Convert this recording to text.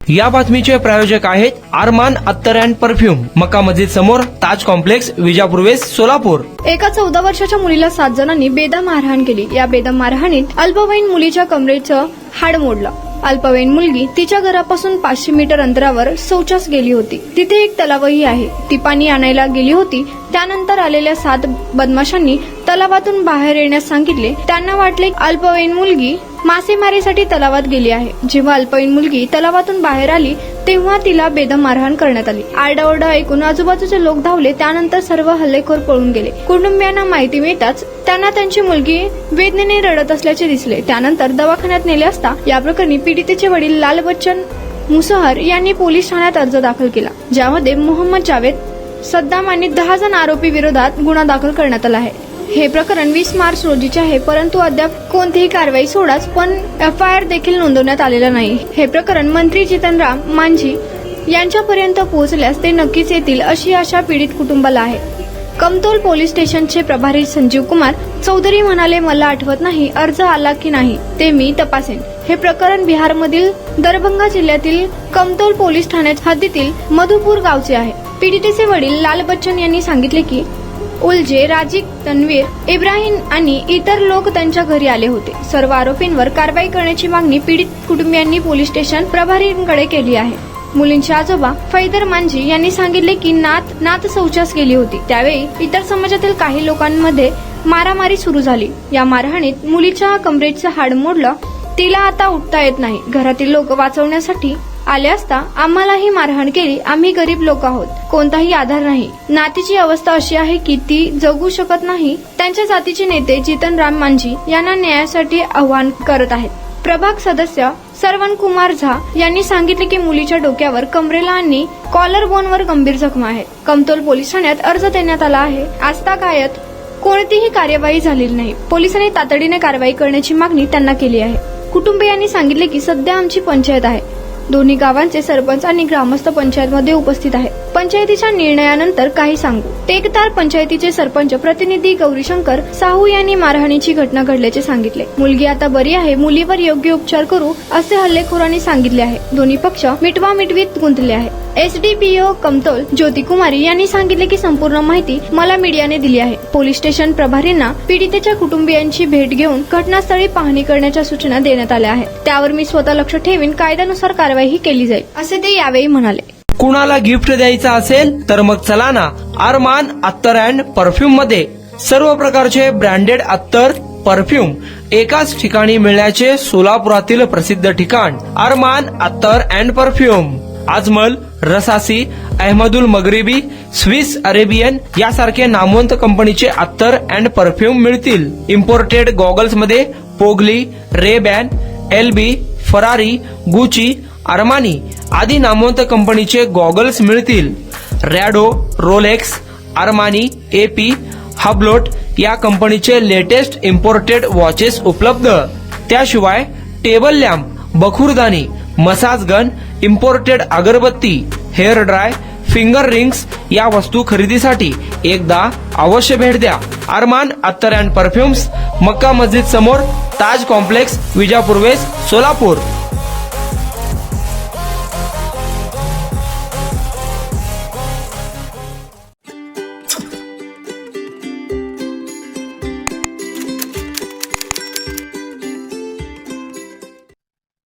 या बातमीचे प्रायोजक आहेत अरमान अत्तर अँड परफ्यूम, मक्का मस्जिद समोर, ताज कॉम्प्लेक्स, विजापूर वेस्ट, सोलापूर। एका 14 वर्षाच्या मुलीला 7 जणांनी बेदम मारहाण केली। या बेदम मारहाणीत अल्पवयीन मुलीच्या कमरेचं हाड मोडलं। अल्पवयीन मुलगी तिच्या घरापासून 500 मीटर अंतरावर शौचास गेली होती। तिथे एक तलावही आहे। ती पाणी आणायला गेली होती। त्यानंतर आलेल्या 7 बदमाशांनी तलावातून बाहेर येण्यास सांगितले। त्यांना वाटले अल्पवयीन मुलगी मासेमारीसाठी तलावात गेली आहे। जेव्हा अल्पवयीन मुलगी तलावातून बाहेर आली तेव्हा तिला बेदम मारहाण करण्यात आली। आरडाओरडा ऐकून आजूबाजूचे लोक धावले। त्यानंतर सर्व हल्लेखोर पळून गेले। कुटुंबियांना माहिती मिळताच त्यांना त्यांची मुलगी वेदनेने रडत असल्याचे दिसले। त्यानंतर दवाखान्यात नेले असता या प्रकरणी पीडितेचे वडील लाल बच्चन मुसहर यांनी पोलीस ठाण्यात अर्ज दाखल केला, ज्यामध्ये मोहम्मद जावेद सद्दाम आणि 10 जण आरोपी विरोधात गुन्हा दाखल करण्यात आला आहे। हे प्रकरण 20 मार्च रोजीचे आहे, परंतु अद्याप कोणतीही कारवाई सोडाच पण FIR देखील नोंदवण्यात आलेला नाही। हे प्रकरण मंत्री जितनराम मांझी यांच्यापर्यंत पोहोचल्यास ते नक्कीच येतील अशी आशा पीडित कुटुंबाला आहे। कमतौल पोलीस स्टेशनचे प्रभारी संजीव कुमार चौधरी म्हणाले, मला आठवत नाही अर्ज आला की नाही ते मी तपासेन। हे प्रकरण बिहारमधील दरभंगा जिल्ह्यातील कमतौल पोलीस ठाण्याच्या हद्दीतील मधुपूर गावचे आहे। पीडितेचे वडील लाल बच्चन यांनी सांगितले की उलजे, राजिक, तन्वीर, इब्राहिम आणि इतर लोक त्यांच्या घरी आले होते। सर्व आरोपींवर कारवाई करण्याची मागणी पीडित कुटुंबियांनी पोलीस स्टेशन प्रभारींकडे केली आहे। मुलींचे आजोबा फैदर मांझी यांनी सांगितले की नात शौचास गेली होती। त्यावेळी इतर समाजातील काही लोकांमध्ये मारामारी सुरू झाली। या मारहाणीत मुलीच्या कमरेचं हाड मोडलं। तिला आता उठता येत नाही। घरातील लोक वाचवण्यासाठी आले असता आम्हालाही मारहाण केली। आम्ही गरीब लोक आहोत, कोणताही आधार नाही। नातीची अवस्था अशी आहे की ती जगू शकत नाही। त्यांच्या जातीचे नेते जितनराम मांझी यांना न्यायासाठी आवाहन करत आहेत। प्रभाग सदस्य सरवण कुमार झा यांनी सांगितले की मुलीच्या डोक्यावर, कमरेला आणि कॉलर बोनवर गंभीर जखमा आहे। कमतौल पोलीस ठाण्यात अर्ज देण्यात आला आहे। आजतागायत कोणतीही कार्यवाही झालेली नाही। पोलिसांनी तातडीने कारवाई करण्याची मागणी त्यांना केली आहे। कुटुंबियांनी सांगितले की सध्या आमची पंचायत आहे। दोन्ही गावांचे सरपंच आणि ग्रामस्थ पंचायतमध्ये उपस्थित आहेत। पंचायतीच्या निर्णयानंतर काही सांगू। टेकदार पंचायतीचे सरपंच प्रतिनिधी गौरीशंकर साहू यांनी मारहाणीची घटना घडल्याचे सांगितले। मुलगी आता बरी आहे। मुलीवर योग्य उपचार करू असे हल्लेखोरांनी सांगितले आहे। दोन्ही पक्ष मिटवामिटवीत गुंतले आहे। SDPO कमतौल ज्योती कुमारी यांनी सांगितले की संपूर्ण माहिती मला मीडियाने दिली आहे। पोलीस स्टेशन प्रभारींना पीडितेच्या कुटुंबियांची भेट घेऊन घटनास्थळी पाहणी करण्याच्या सूचना देण्यात आल्या आहेत। त्यावर मी स्वतः लक्ष ठेवीन। कायद्यानुसार कारवाई केली जाईल असे ते यावेळी म्हणाले। कुणाला गिफ्ट द्यायचं असेल तर मग चला ना अरमान अत्तर अँड परफ्यूम मध्ये। सर्व प्रकारचे ब्रँडेड अत्तर परफ्यूम एकाच ठिकाणी मिळण्याचे सोलापुरातील प्रसिद्ध ठिकाण Armaan Attar and perfume. Ajmal, Rasasi, Ahmed Al Maghribi, Swiss Arabian यासारखे नामवंत कंपनीचे अत्तर अँड परफ्यूम मिळतील। इम्पोर्टेड गॉगल्स मध्ये पोगली, Ray Ban, LB, Ferrari, Gucci, Armani आदी नामवंत कंपनीचे गॉगल्स मिळतील। Rado, Rolex, Armani, AP, Hublot या कंपनीचे लेटेस्ट इम्पोर्टेड वॉचेस उपलब्ध। त्याशिवाय टेबल लॅम्प, बखुरदानी, मसाज गन, इम्पोर्टेड अगरबत्ती, हेअर ड्राय, फिंगर रिंग्स या वस्तू खरेदीसाठी एकदा अवश्य भेट द्या। अरमान अत्तर अँड परफ्यूम्स, मक्का मस्जिद समोर, ताज कॉम्प्लेक्स, विजापूर वेस्ट, सोलापूर।